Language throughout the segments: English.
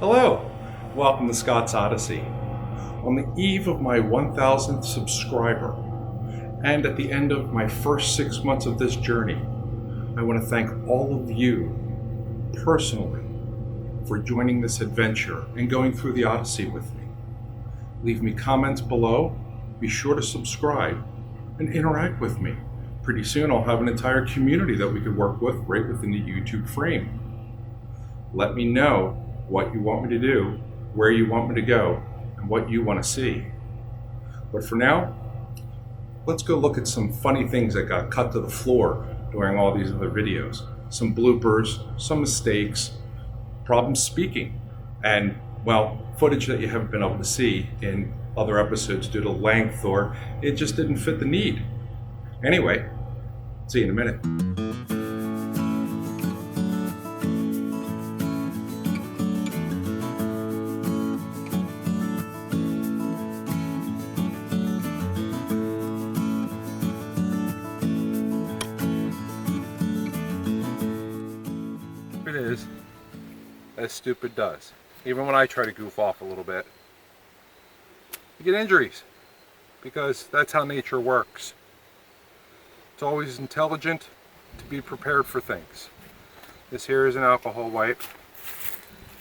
Hello, welcome to Scott's Odyssey. On the eve of my 1000th subscriber, and at the end of my first 6 months of this journey, I want to thank all of you personally for joining this adventure and going through the Odyssey with me. Leave me comments below, be sure to subscribe, and interact with me. Pretty soon I'll have an entire community that we could work with right within the YouTube frame. Let me know what you want me to do, where you want me to go, and what you want to see. But for now, let's go look at some funny things that got cut to the floor during all these other videos. Some bloopers, some mistakes, problems speaking, and, well, footage that you haven't been able to see in other episodes due to length or it just didn't fit the need. Anyway, see you in a minute. It is as stupid does. Even when I try to goof off a little bit, you get injuries because that's how nature works. It's always intelligent to be prepared for things. This here is an alcohol wipe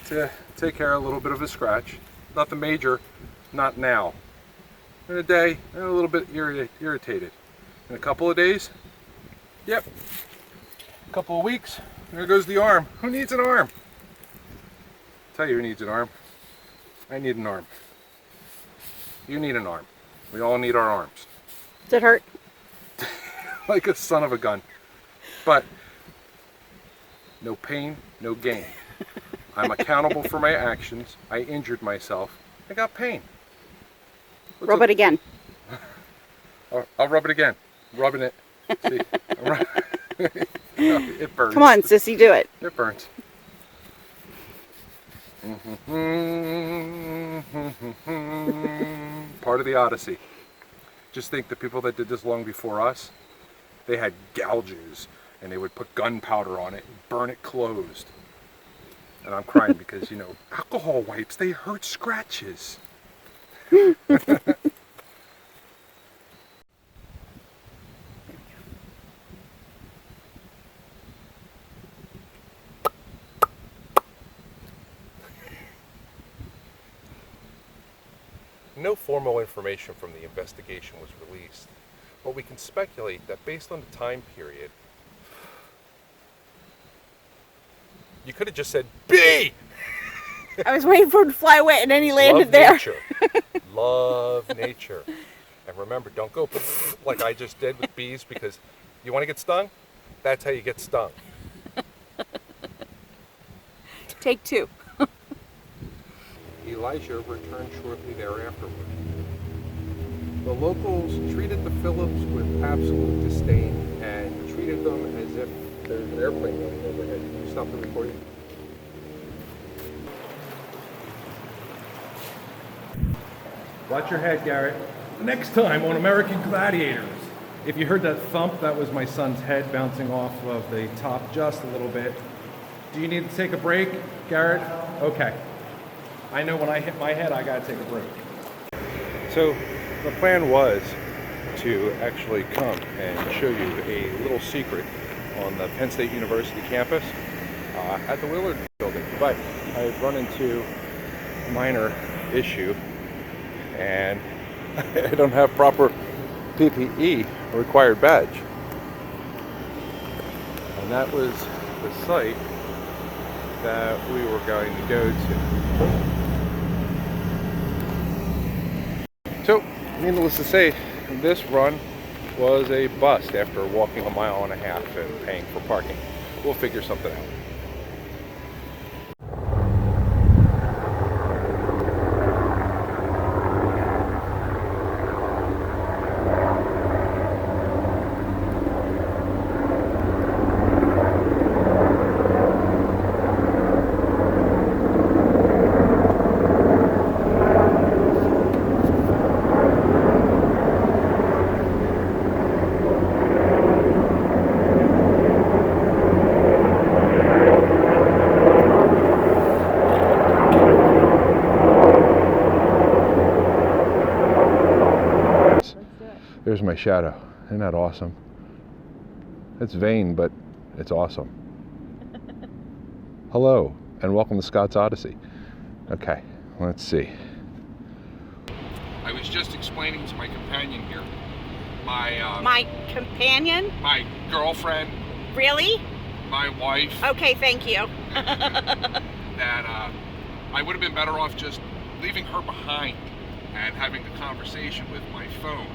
to take care of a little bit of a scratch. Nothing major, not now. In a day, I'm a little bit irritated. In a couple of days, yep. A couple of weeks, there goes the arm. Who needs an arm? I'll tell you who needs an arm. I need an arm. You need an arm. We all need our arms. Does it hurt? Like a son of a gun. But no pain, no gain. I'm accountable for my actions. I injured myself. I got pain. Rub it again. I'll rub it again. Rubbing it. See? No, it burns. Come on, sissy, do it. It burns. Part of the Odyssey. Just think the people that did this long before us, they had gouges and they would put gunpowder on it and burn it closed. And I'm crying because, you know, alcohol wipes, they hurt scratches. No formal information from the investigation was released, but we can speculate that based on the time period, you could have just said B! I was waiting for him to fly away and then he landed there. Nature. Love nature. And remember, don't go like I just did with bees, because you want to get stung? That's how you get stung. Take two. Elijah returned shortly thereafter. The locals treated the Phillips with absolute disdain and treated them as if there's an airplane going overhead. Can you stop the recording? Watch your head, Garrett. Next time on American Gladiators. If you heard that thump, that was my son's head bouncing off of the top just a little bit. Do you need to take a break, Garrett? Okay. I know when I hit my head, I gotta take a break. So the plan was to actually come and show you a little secret on the Penn State University campus at the Willard building. But I've run into a minor issue and I don't have proper PPE, required badge. And that was the site that we were going to go to. So, needless to say, this run was a bust after walking 1.5 miles and paying for parking. We'll figure something out. There's my shadow. Isn't that awesome? It's vain, but it's awesome. Hello, and welcome to Scott's Odyssey. Okay, let's see. I was just explaining to my companion here, My companion? my girlfriend, Really? my wife, Okay, thank you. that I would have been better off just leaving her behind and having the conversation with my phone,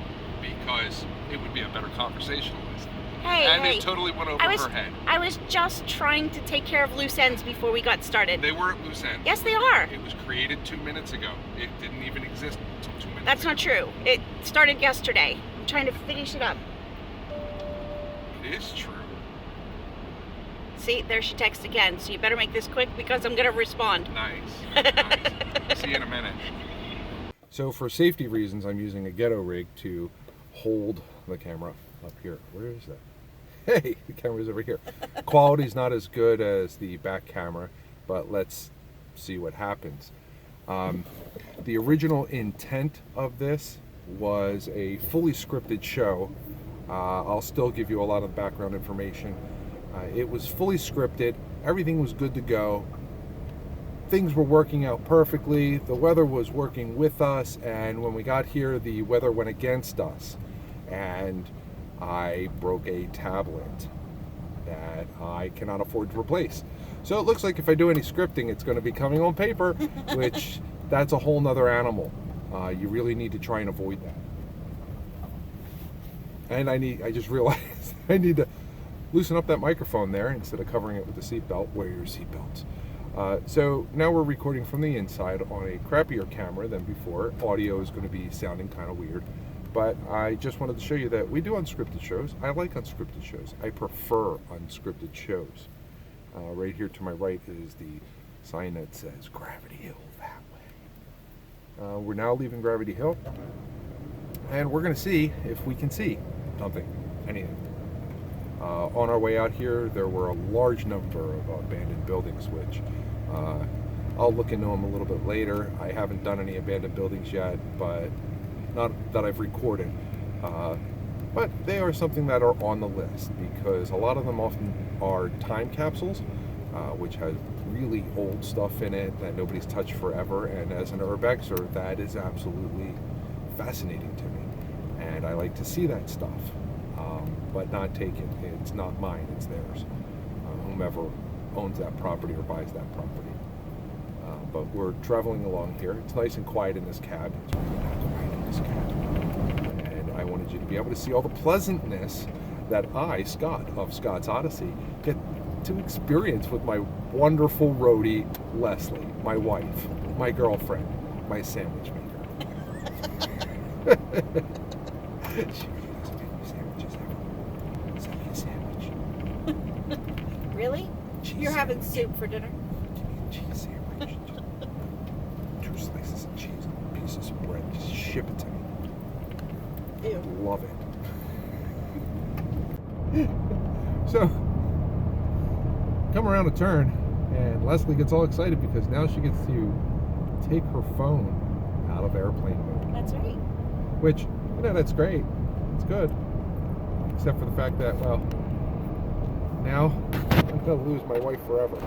because it would be a better conversationalist. And Hey, it totally went over her head. I was just trying to take care of loose ends before we got started. They weren't loose ends. Yes, they are. It was created 2 minutes ago. It didn't even exist until 2 minutes That's ago. not true. It started yesterday. I'm trying to finish it up. It is true. See, there she texts again, so you better make this quick because I'm going to respond. Nice. Nice. See you in a minute. So for safety reasons, I'm using a ghetto rig to hold the camera up here. Where is that? Hey, the camera's over here. Quality's not as good as the back camera, but let's see what happens. The original intent of this was a fully scripted show. I'll still give you a lot of background information. It was fully scripted. Everything was good to go. Things were working out perfectly. The weather was working with us, and when we got here, the weather went against us. And I broke a tablet that I cannot afford to replace. So it looks like if I do any scripting, it's going to be coming on paper, which that's a whole nother animal. You really need to try and avoid that. And I just realized I need to loosen up that microphone there instead of covering it with the seatbelt. Wear your seatbelts. So now we're recording from the inside on a crappier camera than before. Audio is going to be sounding kind of weird. But I just wanted to show you that we do unscripted shows. I like unscripted shows. I prefer unscripted shows. Right here to my right is the sign that says Gravity Hill that way. We're now leaving Gravity Hill, and we're going to see if we can see something, anything. On our way out here, there were a large number of abandoned buildings, which I'll look into them a little bit later. I haven't done any abandoned buildings yet, but not that I've recorded, but they are something that are on the list, because a lot of them often are time capsules, which has really old stuff in it that nobody's touched forever, and as an urbexer, that is absolutely fascinating to me, and I like to see that stuff, but not take it. It's not mine, it's theirs. Whomever owns that property or buys that property. But we're traveling along here. It's nice and quiet in this cab. It's really not quiet in this cab. And I wanted you to be able to see all the pleasantness that I, Scott, of Scott's Odyssey, get to experience with my wonderful roadie, Leslie, my wife, my girlfriend, my sandwich maker. She really doesn't make me sandwiches ever. Send me a sandwich. Really? Cheese You're having sandwich. soup for dinner? Give me a cheese sandwich. Just 2 slices of cheese and pieces of bread. Just ship it to me. Ew. Love it. So, come around a turn, and Leslie gets all excited because now she gets to take her phone out of airplane mode. That's right. Which, you know, that's great. It's good. Except for the fact that, well, now I'm going to lose my wife forever.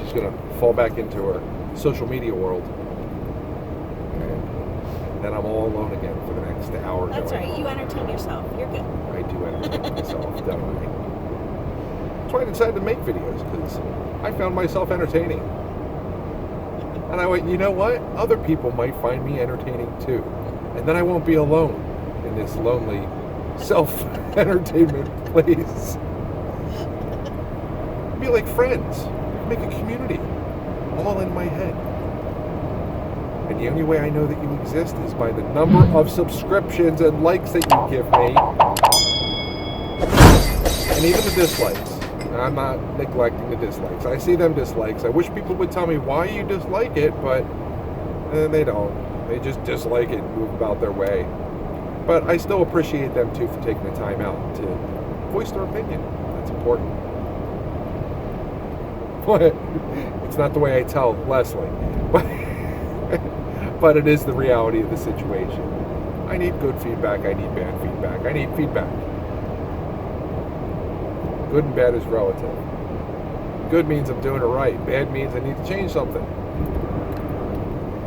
She's going to fall back into her social media world. And then I'm all alone again for the next hour. That's going right. on. You entertain yourself. You're good. I do entertain myself, don't I? That's why I decided to make videos, because I found myself entertaining. And I went, you know what? Other people might find me entertaining too. And then I won't be alone in this lonely self-entertainment place. Be like friends. Make a community. All in my head. And the only way I know that you exist is by the number of subscriptions and likes that you give me. And even the dislikes. I'm not neglecting the dislikes. I see them dislikes. I wish people would tell me why you dislike it, but they don't. They just dislike it and move about their way. But I still appreciate them too for taking the time out to voice their opinion. That's important. But it's not the way I tell Leslie. But it is the reality of the situation. I need good feedback, I need bad feedback, I need feedback. Good and bad is relative. Good means I'm doing it right. Bad means I need to change something.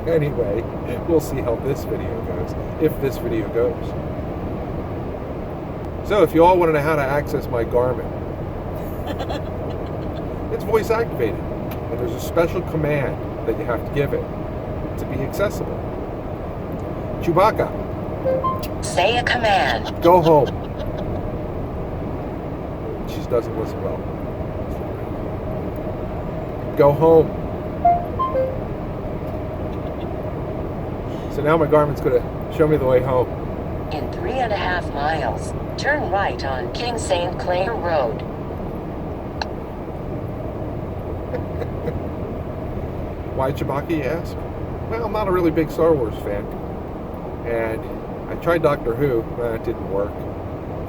Anyway, we'll see how this video goes, if this video goes. So if you all want to know how to access my Garmin, it's voice activated. And there's a special command that you have to give it to be accessible. Chewbacca. Say a command. Go home. She doesn't listen well. Go home. So now my Garmin's going to show me the way home. In 3.5 miles, turn right on King St. Clair Road. Why Chewbacca, you ask? Well, I'm not a really big Star Wars fan. And I tried Doctor Who, that didn't work.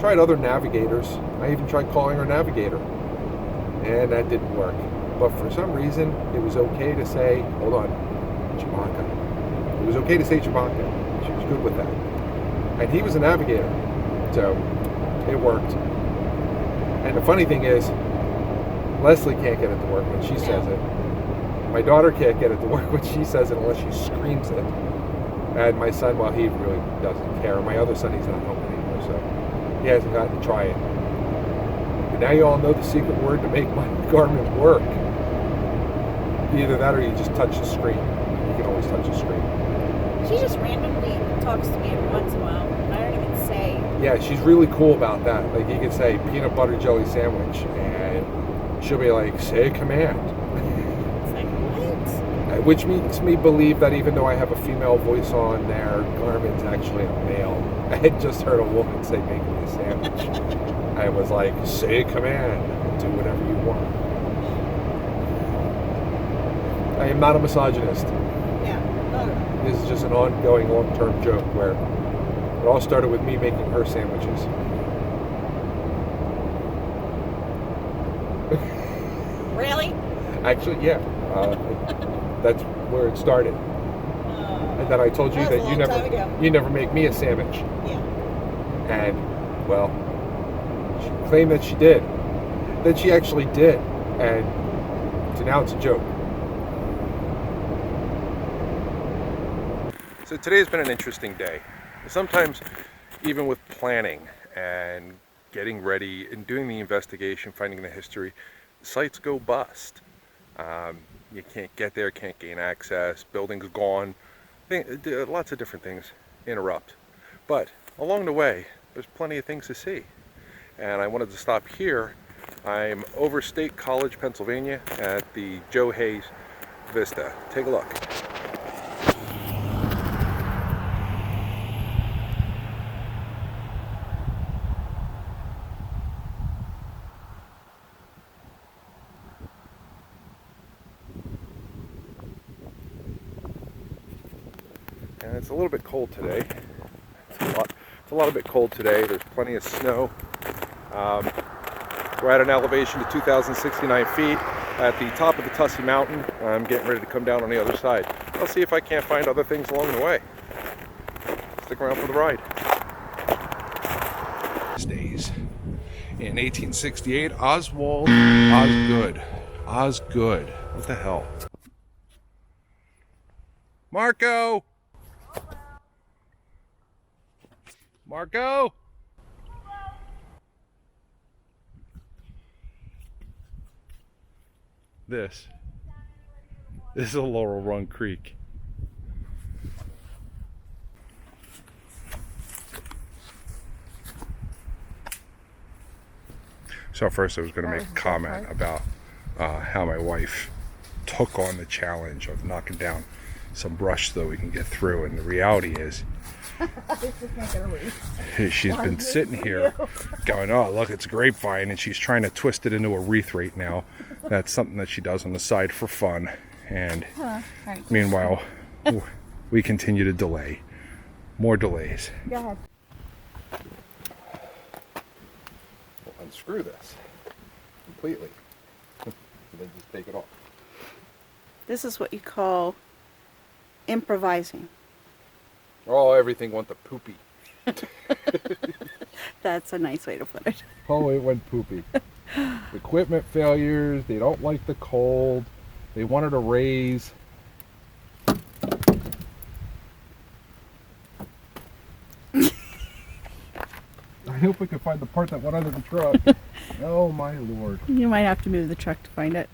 Tried other navigators. I even tried calling her navigator. And that didn't work. But for some reason, it was okay to say, hold on, Chewbacca. It was okay to say Chewbacca. She was good with that. And he was a navigator. So, it worked. And the funny thing is, Leslie can't get it to work when she says it. My daughter can't get it to work when she says it unless she screams it. And my son, well, he really doesn't care. My other son, he's not home anymore, so he hasn't gotten to try it. But now you all know the secret word to make my Garmin work. Either that or you just touch the screen. You can always touch the screen. She just randomly talks to me every once in a while. I don't even say. Yeah, she's really cool about that. Like, you can say peanut butter jelly sandwich, and she'll be like, say a command. It's like, what? Which makes me believe that even though I have a female voice on there, Garmin's actually a male. I had just heard a woman say, make me a sandwich. I was like, say a command, do whatever you want. I am not a misogynist. Yeah. No. This is just an ongoing long-term joke where it all started with me making her sandwiches. Really? Actually, yeah. That's where it started. And then I told you That was that a long time ago. you never make me a sandwich. Yeah. And, well, she claimed that she did. Then she actually did. And so now it's a joke. So today's been an interesting day. Sometimes, even with planning and getting ready and doing the investigation, finding the history, sites go bust. You can't get there, can't gain access, building's gone, lots of different things interrupt. But along the way, there's plenty of things to see. And I wanted to stop here. I'm over State College, Pennsylvania at the Joe Hayes Vista. Take a look. And it's a little bit cold today. It's a lot bit cold today. There's plenty of snow. We're at an elevation of 2,069 feet at the top of the Tussey Mountain. I'm getting ready to come down on the other side. I'll see if I can't find other things along the way. Stick around for the ride. Days. In 1868, Osgood. What the hell? Marco! Marco! This is a Laurel Run Creek. So first I was going to make a comment about how my wife took on the challenge of knocking down some brush so we can get through, and the reality is she's been sitting here going, oh look, it's a grapevine, and she's trying to twist it into a wreath right now. That's something that she does on the side for fun, and meanwhile we continue to delay. More delays. Go ahead. We'll unscrew this completely and then just take it off. This is what you call improvising. Oh, everything went to poopy. That's a nice way to put it. Oh, it went poopy. Equipment failures, they don't like the cold, they wanted a raise. I hope we can find the part that went under the truck. Oh my lord. You might have to move the truck to find it.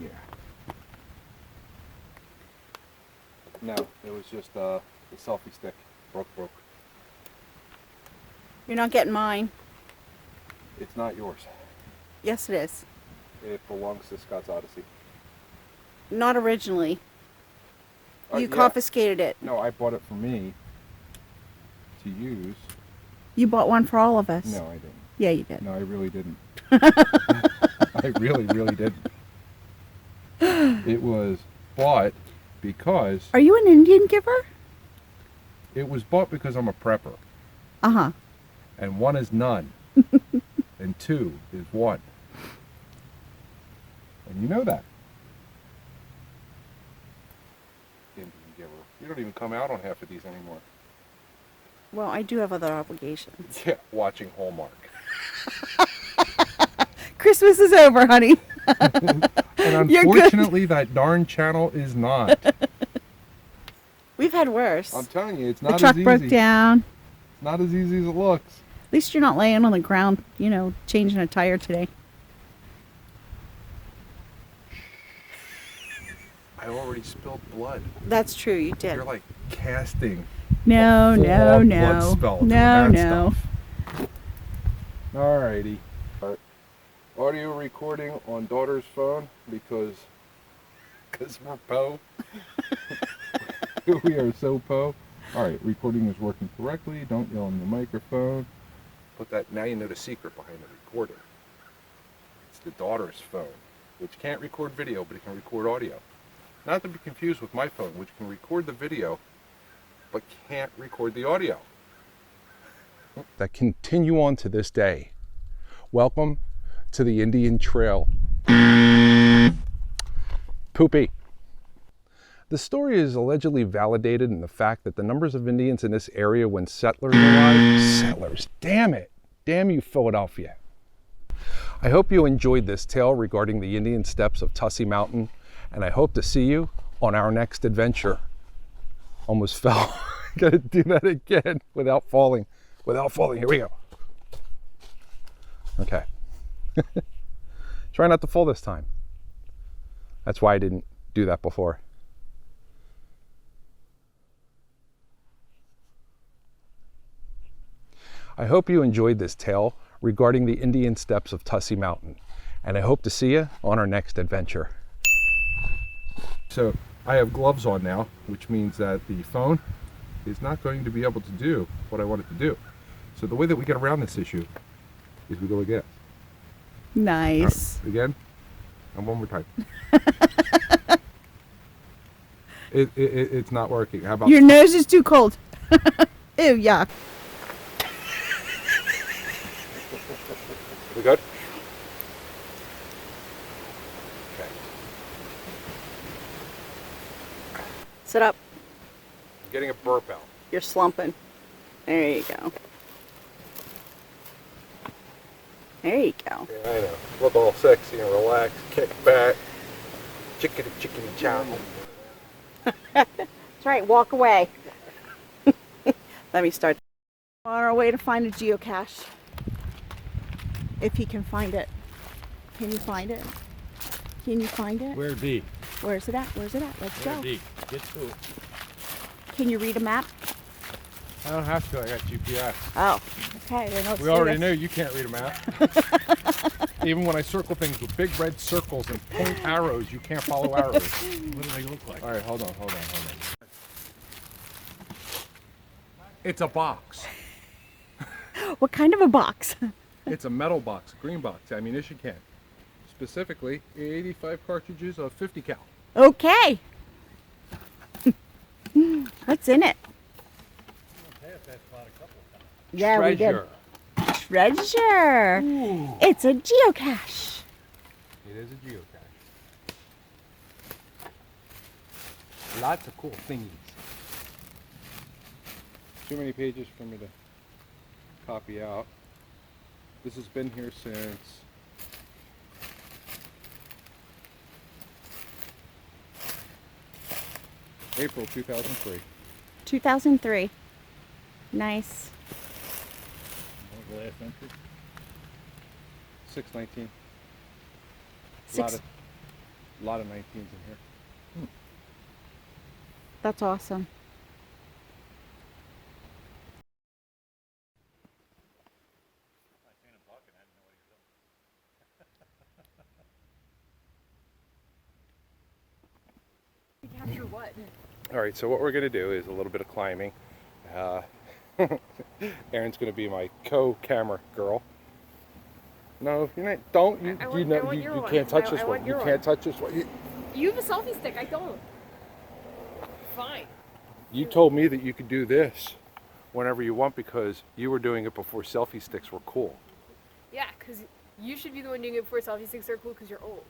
Yeah. No, it was just the selfie stick. Broke. You're not getting mine. It's not yours. Yes, it is. It belongs to Scott's Odyssey. Not originally. You Yeah. confiscated it. No, I bought it for me to use. You bought one for all of us. No, I didn't. Yeah, you did. No, I really didn't. I really didn't. It was bought because Are you an Indian giver? it was bought because I'm a prepper. Uh-huh. And one is none. And two is one. And you know that. Indian giver. You don't even come out on half of these anymore. Well, I do have other obligations. Yeah, watching Hallmark. Christmas is over, honey. And You're good. unfortunately, that darn channel is not. We've had worse. I'm telling you, it's The not truck as easy. broke down. It's not as easy as it looks. At least you're not laying on the ground, you know, changing a tire today. I already spilled blood. That's true, you did. You're like casting. No, a no, full-on no. blood spell doing No, that no. stuff. Alrighty. Audio recording on daughter's phone because we're po. We are so po. Alright, recording is working correctly. Don't yell in the microphone. Put that, now you know the secret behind the recorder. It's the daughter's phone, which can't record video, but it can record audio. Not to be confused with my phone, which can record the video, but can't record the audio. That continue on to this day. Welcome to the Indian Trail. Poopy. The story is allegedly validated in the fact that the numbers of Indians in this area when settlers arrived, settlers, damn it, damn you Philadelphia. I hope you enjoyed this tale regarding the Indian steppes of Tussey Mountain, and I hope to see you on our next adventure. Almost fell. Gotta do that again without falling. Without falling, here we go. Okay. Try not to fall this time. That's why I didn't do that before. I hope you enjoyed this tale regarding the Indian steppes of Tussey Mountain, and I hope to see you on our next adventure. So I have gloves on now, which means that the phone is not going to be able to do what I want it to do. So the way that we get around this issue is we go again. Nice. Right, again, and one more time. It's not working. How about Your nose is too cold. Ew, yuck. we good? Okay. Sit up. I'm getting a burp out. You're slumping. There you go. There you go. Yeah, I know. Look all sexy and relaxed. Kick back. Chickadee chow. That's right, walk away. Let me start. On our way to find a geocache. If he can find it. Can you find it? Can you find it? Where D? Where's it at? Where's it at? Let's Where go. D? Get to it. Can you read a map? I don't have to. I got GPS. Oh, okay. Then let's We do already this. knew you can't read a map. Even when I circle things with big red circles and point arrows, you can't follow arrows. What do they look like? All right, hold on. It's a box. What kind of a box? It's a metal box, a green box, ammunition can. Specifically, 85 cartridges of 50 cal. Okay. What's in it? Yeah, we did. Treasure. Ooh. It's a geocache. It is a geocache. Lots of cool thingies. too many pages for me to copy out. This has been here since April 2003. 2003. Nice. What was the last entry? 619. Six. Lot of 19s in here. That's awesome. Capture what? All right, so what we're going to do is a little bit of climbing. Erin's going to be my co-camera girl. No, you're not. Don't you? I You want- know I want you, your you one. can't touch I this want one. your You can't one. touch this one. You have a selfie stick, I don't. Fine. You told me that you could do this whenever you want because you were doing it before selfie sticks were cool. Yeah, because you should be the one doing it before selfie sticks are cool because you're old.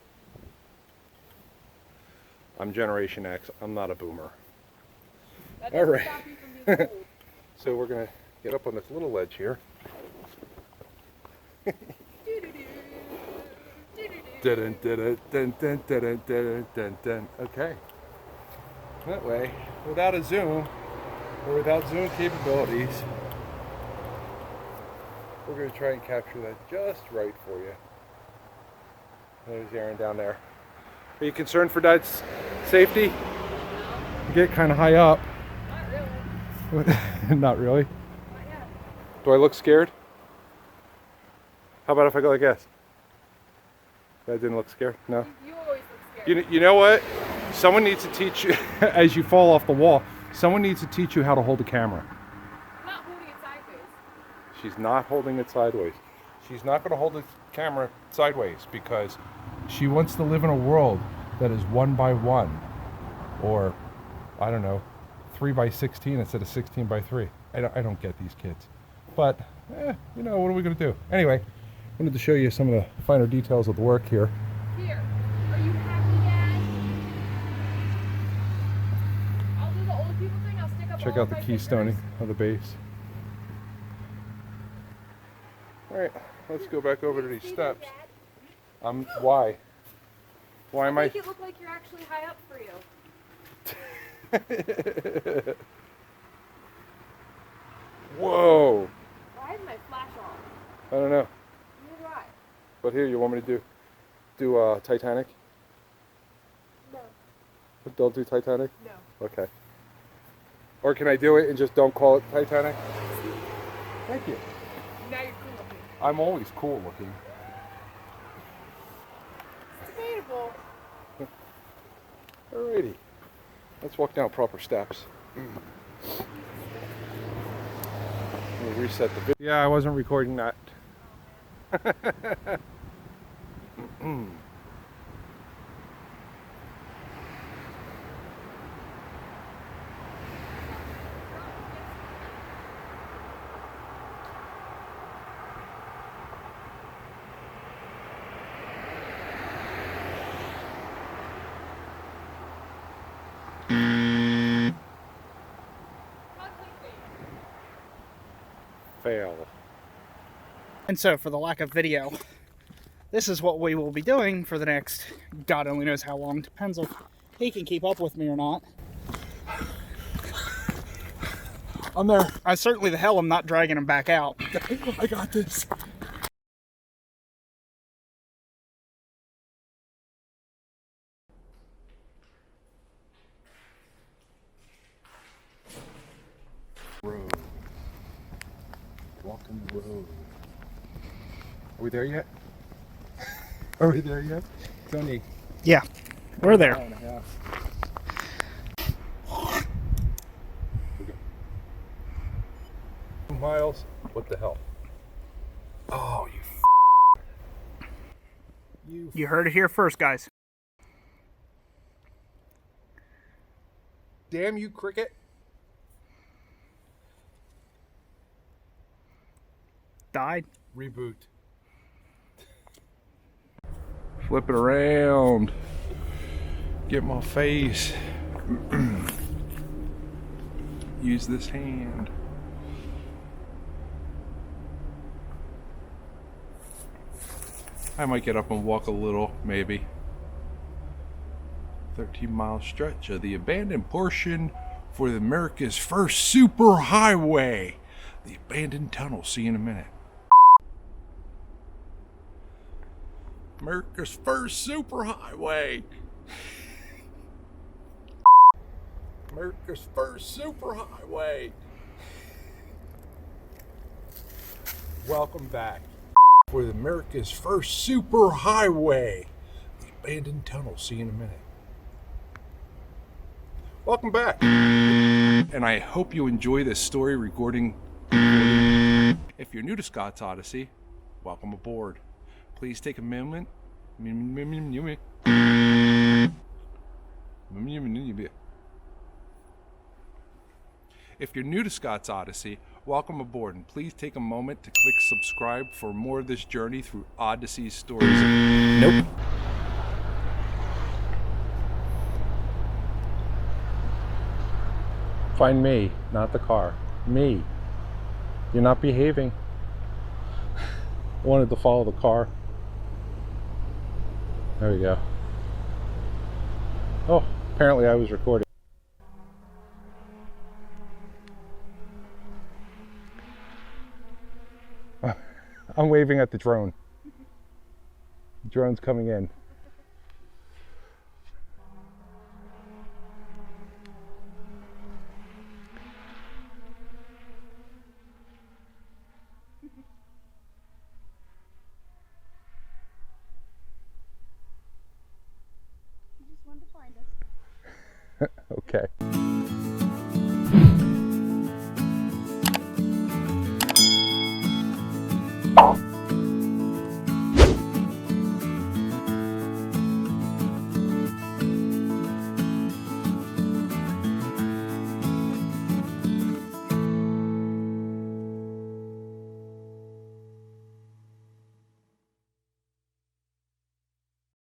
I'm Generation X. I'm not a boomer. That All doesn't right. stop you from being old. So we're going to get up on this little ledge here. Dun, dun, dun, dun, dun, dun, dun, dun, dun. Okay. That way, without a zoom, or without zoom capabilities, we're going to try and capture that just right for you. There's Erin down there. Are you concerned for Dad's safety? You get kind of high up. Not really. Not really. Not yet. Do I look scared? How about if I go like this? That didn't look scared? No? You always look scared. You know what? Someone needs to teach you, as you fall off the wall, someone needs to teach you how to hold a camera. I'm not holding it sideways. She's not holding it sideways. She's not going to hold the camera sideways because she wants to live in a world that is 1x1 or, I don't know, 3x16 instead of 16x3. I don't get these kids. But, you know, what are we going to do? Anyway, I wanted to show you some of the finer details of the work here. Here. Are you happy, Dad? I'll do the old people thing. I'll stick up Check all out of the my keystoning fingers. of the base. All right, let's go back over to these Stay steps. there, Dad. Why? Why am I? Make it look like you're actually high up for you. Whoa! Why is my flash on? I don't know. Neither do I. But here, you want me to do Titanic? No. Don't do Titanic? No. Okay. Or can I do it and just don't call it Titanic? Thank you. Now you're cool looking. I'm always cool looking. It's debatable. Alrighty. Let's walk down proper steps. Let me reset the video. Yeah, I wasn't recording that. Fail. And so, for the lack of video, this is what we will be doing for the next God only knows how long. Depends if he can keep up with me or not. I'm there. I certainly the hell am not dragging him back out. I got this. Road. Walking the road. Are we there yet? Are we there yet? It's only Yeah, we're an there. hour and a half. Miles. What the hell? Oh, You heard it here first, guys. damn you, cricket. Died. Reboot. Flip it around. Get my face. Use this hand. I might get up and walk a little, maybe. 13-mile stretch of the abandoned portion for America's first super highway. The abandoned tunnel. See you in a minute. America's first super highway. America's first super highway. Welcome back for America's first super highway. The abandoned tunnel. See you in a minute. Welcome back. And I hope you enjoy this story recording. If you're new to Scott's Odyssey, welcome aboard. Please take a moment. If you're new to Scott's Odyssey, welcome aboard, and please take a moment to click subscribe for more of this journey through Odyssey's stories. Nope. Find me, not the car. Me. You're not behaving. I wanted to follow the car. There we go. Oh, apparently I was recording. I'm waving at the drone. The drone's coming in. You just wanted to find us. Okay.